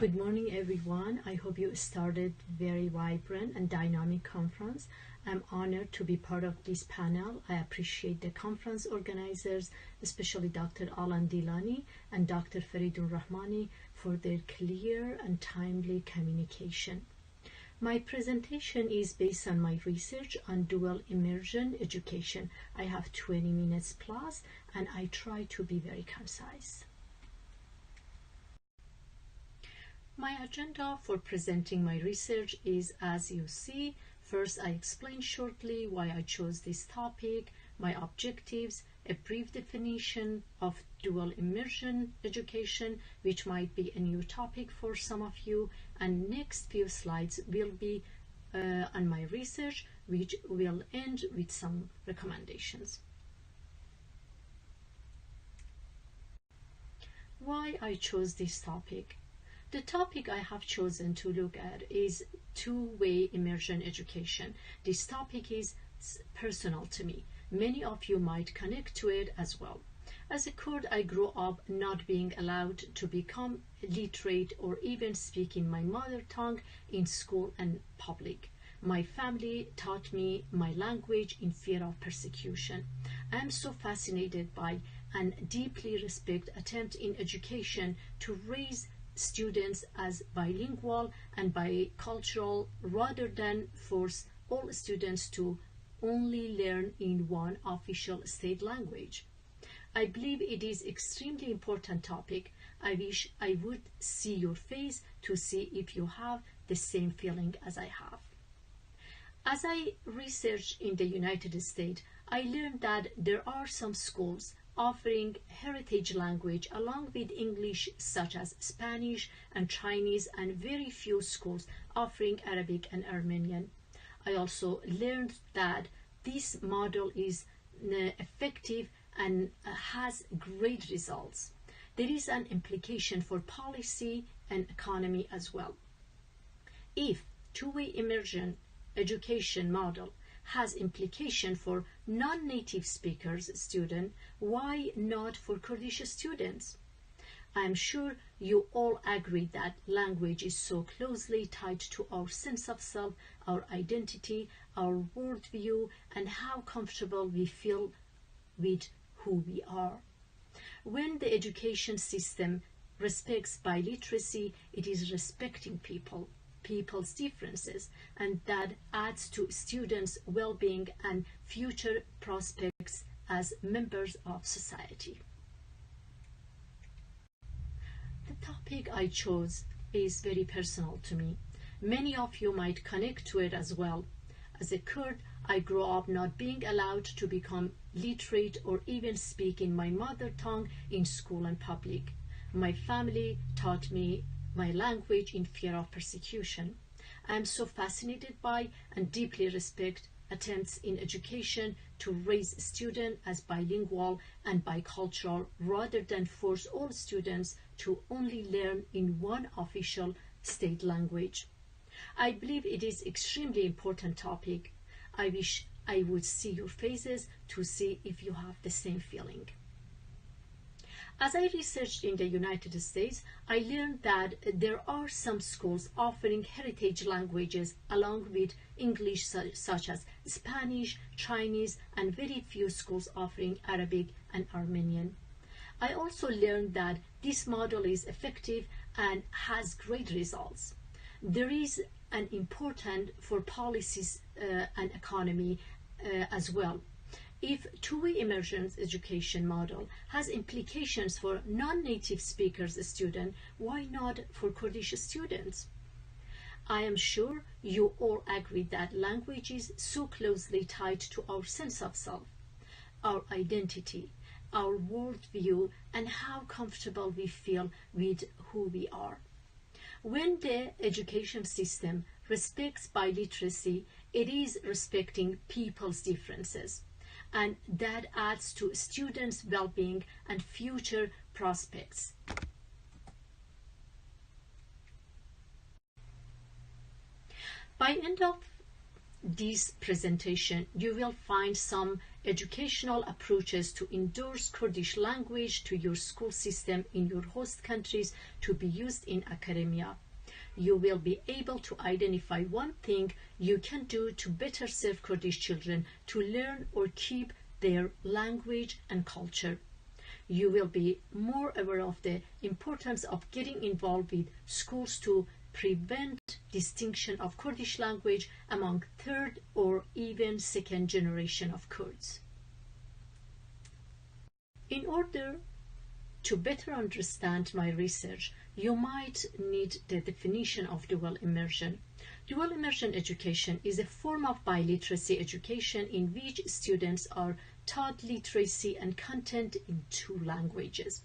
Good morning, everyone. I hope you started very vibrant and dynamic conference. I'm honored to be part of this panel. I appreciate the conference organizers, especially Dr. Alan Dilani and Dr. Faridun Rahmani, for their clear and timely communication. My presentation is based on my research on dual immersion education. I have 20 minutes plus, and I try to be very concise. My agenda for presenting my research is as you see. First, I explain shortly why I chose this topic, my objectives, a brief definition of dual immersion education, which might be a new topic for some of you, and next few slides will be on my research, which will end with some recommendations. Why I chose this topic? The topic I have chosen to look at is two-way immersion education. This topic is personal to me. Many of you might connect to it as well. As a Kurd, I grew up not being allowed to become literate or even speak in my mother tongue in school and public. My family taught me my language in fear of persecution. I am so fascinated by and deeply respect attempts in education to raise students as bilingual and bicultural rather than force all students to only learn in one official state language. I believe it is extremely important topic. I wish I would see your face to see if you have the same feeling as I have. As I researched in the United States, I learned that there are some schools offering heritage language along with English such as Spanish and Chinese, and very few schools offering Arabic and Armenian. I also learned that this model is effective and has great results. There is an implication for policy and economy as well. If two-way immersion education model has implication for non-native speakers students, why not for Kurdish students? I am sure you all agree that language is so closely tied to our sense of self, our identity, our worldview, and how comfortable we feel with who we are. When the education system respects biliteracy, it is respecting people's differences, and that adds to students' well-being and future prospects as members of society. The topic I chose is very personal to me. Many of you might connect to it as well. As a Kurd, I grew up not being allowed to become literate or even speak in my mother tongue in school and public. My family taught me my language in fear of persecution. I am so fascinated by and deeply respect attempts in education to raise students as bilingual and bicultural rather than force all students to only learn in one official state language. I believe it is extremely important topic. I wish I would see your faces to see if you have the same feeling. As I researched in the United States, I learned that there are some schools offering heritage languages along with English such as Spanish, Chinese, and very few schools offering Arabic and Armenian. I also learned that this model is effective and has great results. There is an important for policies and economy as well. If two-way immersion education model has implications for non-native speakers students, why not for Kurdish students? I am sure you all agree that language is so closely tied to our sense of self, our identity, our worldview, and how comfortable we feel with who we are. When the education system respects biliteracy, it is respecting people's differences, and that adds to students' well-being and future prospects. By end of this presentation, you will find some educational approaches to endorse Kurdish language to your school system in your host countries to be used in academia. You will be able to identify one thing you can do to better serve Kurdish children to learn or keep their language and culture. You will be more aware of the importance of getting involved with schools to prevent distinction of Kurdish language among third or even second generation of Kurds. In order to better understand my research, you might need the definition of dual immersion. Dual immersion education is a form of biliteracy education in which students are taught literacy and content in two languages,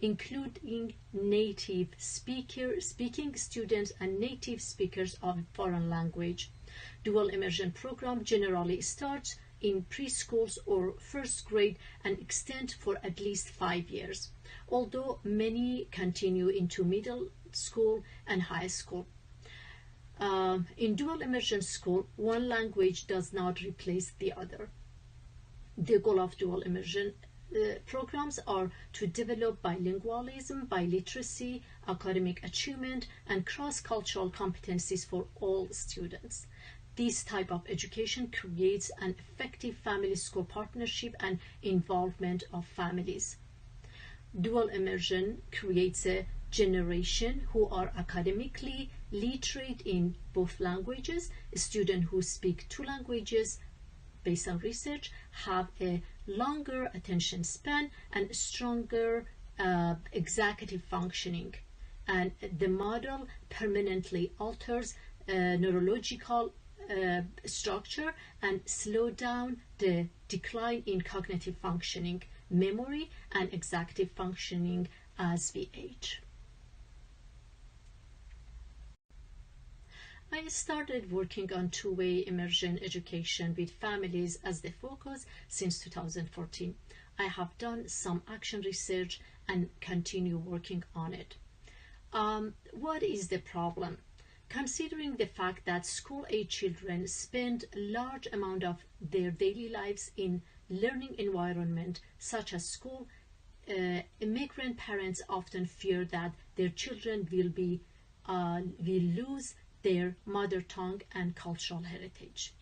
including native speaking students and native speakers of a foreign language. Dual immersion program generally starts in preschools or first grade and extend for at least 5 years, although many continue into middle school and high school. In dual immersion school, one language does not replace the other. The goal of dual immersion programs are to develop bilingualism, biliteracy, academic achievement, and cross-cultural competencies for all students. This type of education creates an effective family-school partnership and involvement of families. Dual immersion creates a generation who are academically literate in both languages. Students who speak two languages, based on research, have a longer attention span and stronger executive functioning. And the model permanently alters neurological structure and slow down the decline in cognitive functioning, memory, and executive functioning as we age. I started working on two-way immersion education with families as the focus since 2014. I have done some action research and continue working on it. What is the problem? Considering the fact that school-age children spend a large amount of their daily lives in learning environment such as school, immigrant parents often fear that their children will lose their mother tongue and cultural heritage.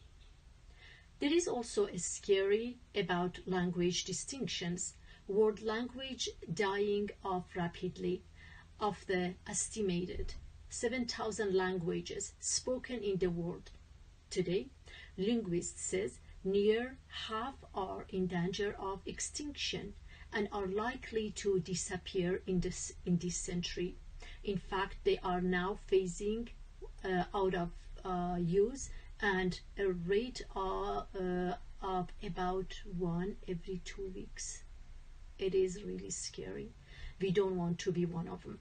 There is also a scary about language distinctions. World language dying off rapidly. Of the estimated 7,000 languages spoken in the world today, linguists says near half are in danger of extinction and are likely to disappear in this century. In fact, they are now phasing out of use and a rate of about 1 every 2 weeks. It is really scary. We don't want to be one of them.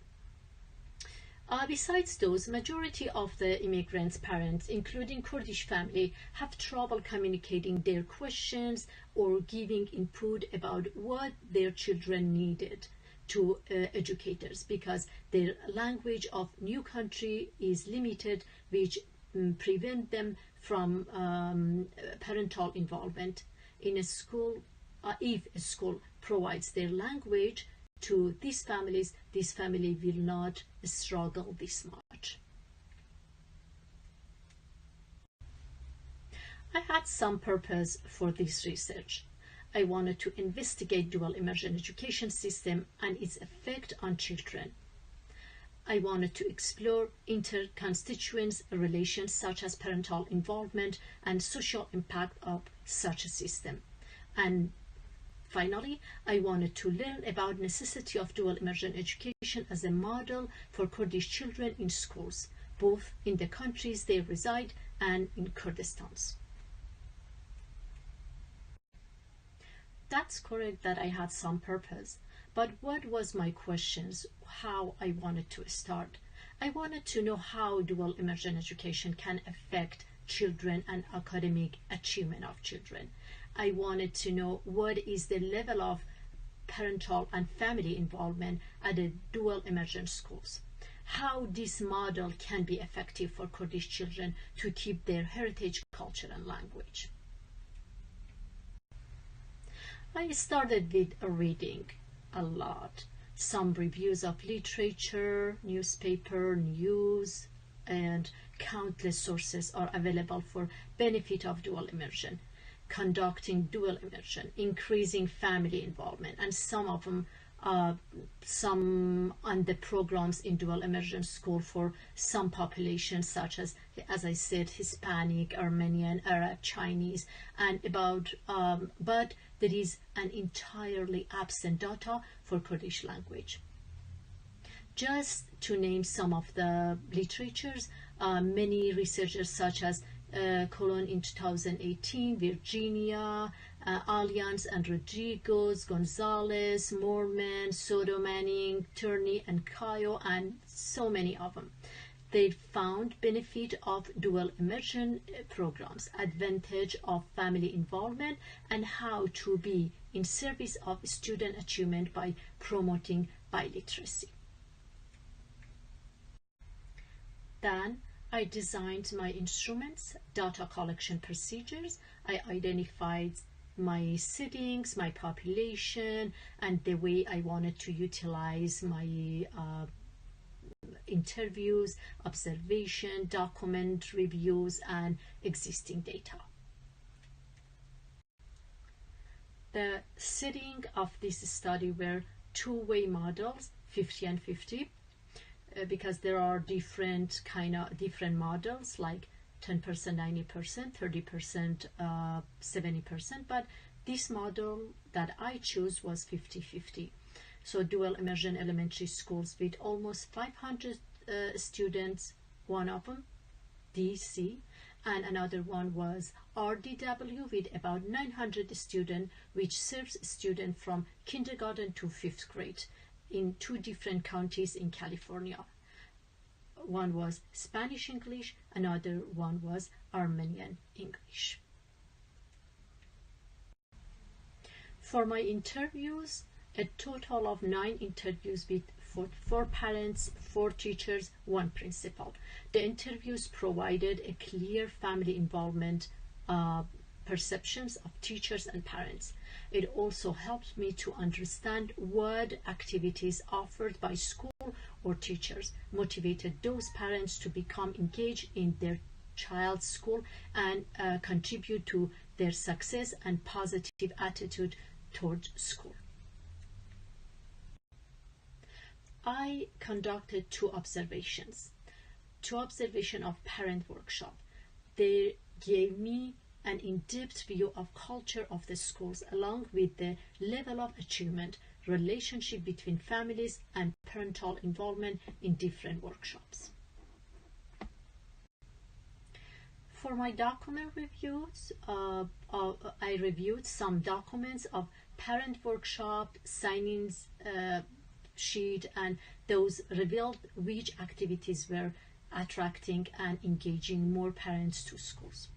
Besides those, majority of the immigrants' parents, including Kurdish family, have trouble communicating their questions or giving input about what their children needed to educators because their language of new country is limited, which prevent them from parental involvement. In a school, if a school provides their language to these families, this family will not struggle this much. I had some purpose for this research. I wanted to investigate dual immersion education system and its effect on children. I wanted to explore inter-constituents relations such as parental involvement and social impact of such a system. And finally, I wanted to learn about necessity of dual immersion education as a model for Kurdish children in schools, both in the countries they reside and in Kurdistan. That's correct that I had some purpose, but what was my questions, how I wanted to start? I wanted to know how dual immersion education can affect children and academic achievement of children. I wanted to know what is the level of parental and family involvement at the dual immersion schools. How this model can be effective for Kurdish children to keep their heritage, culture and language. I started with reading a lot. Some reviews of literature, newspaper, news, and countless sources are available for benefit of dual immersion, conducting dual immersion, increasing family involvement, and some of them some on the programs in dual immersion school for some populations such as I said, Hispanic, Armenian, Arab, Chinese, and about but there is an entirely absent data for Kurdish language. Just to name some of the literatures, many researchers such as Colon in 2018, Virginia, Allianz and Rodriguez, Gonzalez, Moorman, Soto Manning, Turney and Cayo, and so many of them. They found benefit of dual immersion programs, advantage of family involvement, and how to be in service of student achievement by promoting biliteracy. Then I designed my instruments, data collection procedures. I identified my settings, my population, and the way I wanted to utilize my interviews, observation, document reviews, and existing data. The setting of this study were two-way models, 50 and 50, because there are different models like 10%, 90%, 30%, 70%, but this model that I chose was 50-50. So dual immersion elementary schools with almost 500 students, one of them DC, and another one was RDW with about 900 students, which serves students from kindergarten to 5th grade in 2 different counties in California. One was Spanish English, another one was Armenian English. For my interviews, a total of 9 interviews with 4 parents, 4 teachers, 1 principal. The interviews provided a clear family involvement perceptions of teachers and parents. It also helped me to understand what activities offered by school or teachers motivated those parents to become engaged in their child's school and contribute to their success and positive attitude towards school. I conducted 2 observations. 2 observations of parent workshop. They gave me an in-depth view of culture of the schools along with the level of achievement, relationship between families, and parental involvement in different workshops. For my document reviews, I reviewed some documents of parent workshop, sign-ins sheet, and those revealed which activities were attracting and engaging more parents to schools.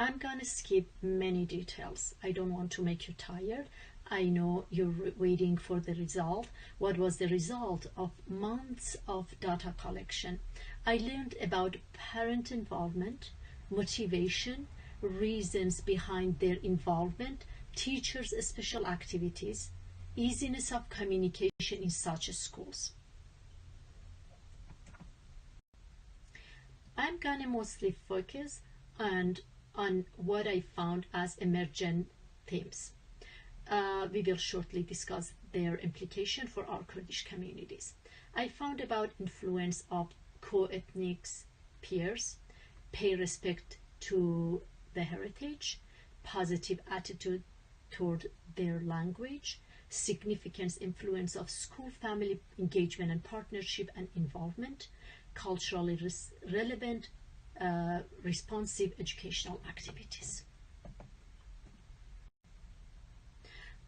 I'm gonna skip many details. I don't want to make you tired. I know you're waiting for the result. What was the result of months of data collection? I learned about parent involvement, motivation, reasons behind their involvement, teachers' special activities, easiness of communication in such schools. I'm gonna mostly focus on what I found as emergent themes. We will shortly discuss their implication for our Kurdish communities. I found about influence of co-ethnic peers, pay respect to the heritage, positive attitude toward their language, significance influence of school family engagement and partnership and involvement, culturally relevant responsive educational activities.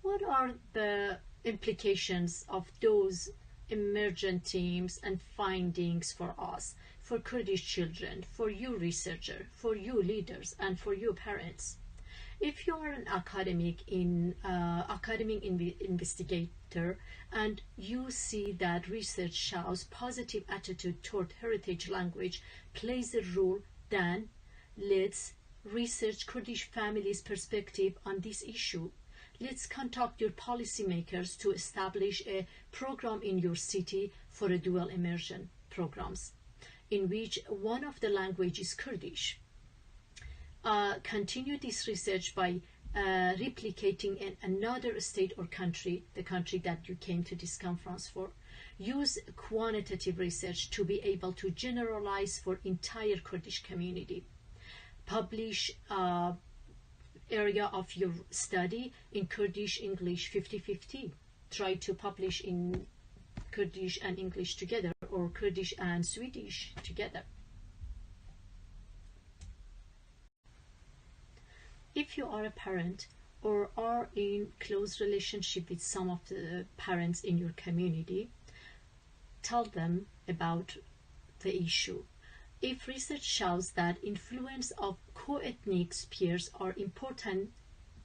What are the implications of those emergent themes and findings for us, for Kurdish children, for you researchers, for you leaders, and for you parents? If you are an academic investigator and you see that research shows positive attitude toward heritage language plays a role, then let's research Kurdish families' perspective on this issue. Let's contact your policymakers to establish a program in your city for a dual immersion programs, in which one of the language is Kurdish. Continue this research by replicating in another state or country, the country that you came to this conference for. Use quantitative research to be able to generalize for entire Kurdish community. Publish area of your study in Kurdish, English 50-50. Try to publish in Kurdish and English together, or Kurdish and Swedish together. If you are a parent or are in close relationship with some of the parents in your community, tell them about the issue. If research shows that influence of co-ethnic peers are important,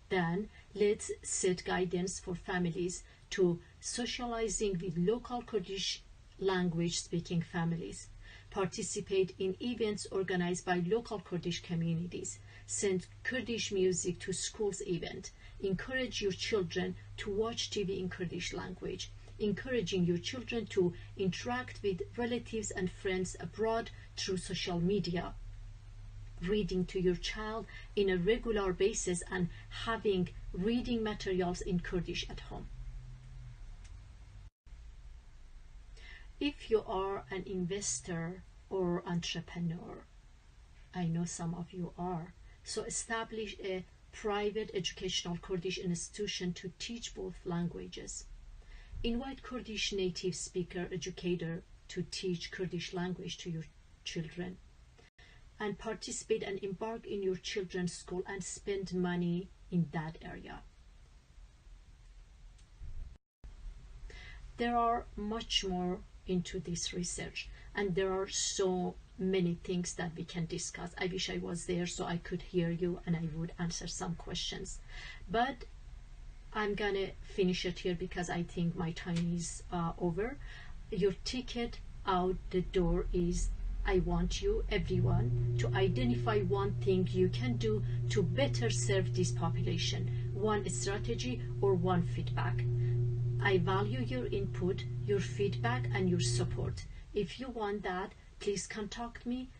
then let's set guidance for families to socializing with local Kurdish language speaking families. Participate in events organized by local Kurdish communities. Send Kurdish music to schools event. Encourage your children to watch TV in Kurdish language. Encouraging your children to interact with relatives and friends abroad through social media. Reading to your child in a regular basis and having reading materials in Kurdish at home. If you are an investor or entrepreneur, I know some of you are, so establish a private educational Kurdish institution to teach both languages. Invite Kurdish native speaker educator to teach Kurdish language to your children. And participate and embark in your children's school and spend money in that area. There are much more into this research, and there are so many things that we can discuss. I wish I was there so I could hear you and I would answer some questions, but I'm gonna finish it here because I think my time is over. Your ticket out the door is, I want you, everyone, to identify one thing you can do to better serve this population, one strategy or one feedback. I value your input, your feedback, and your support. If you want that, please contact me.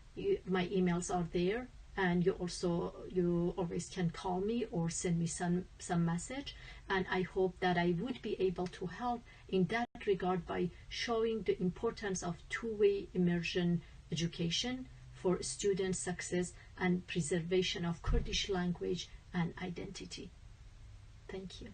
My emails are there, and you always can call me or send me some message. And I hope that I would be able to help in that regard by showing the importance of two-way immersion education for student success and preservation of Kurdish language and identity. Thank you.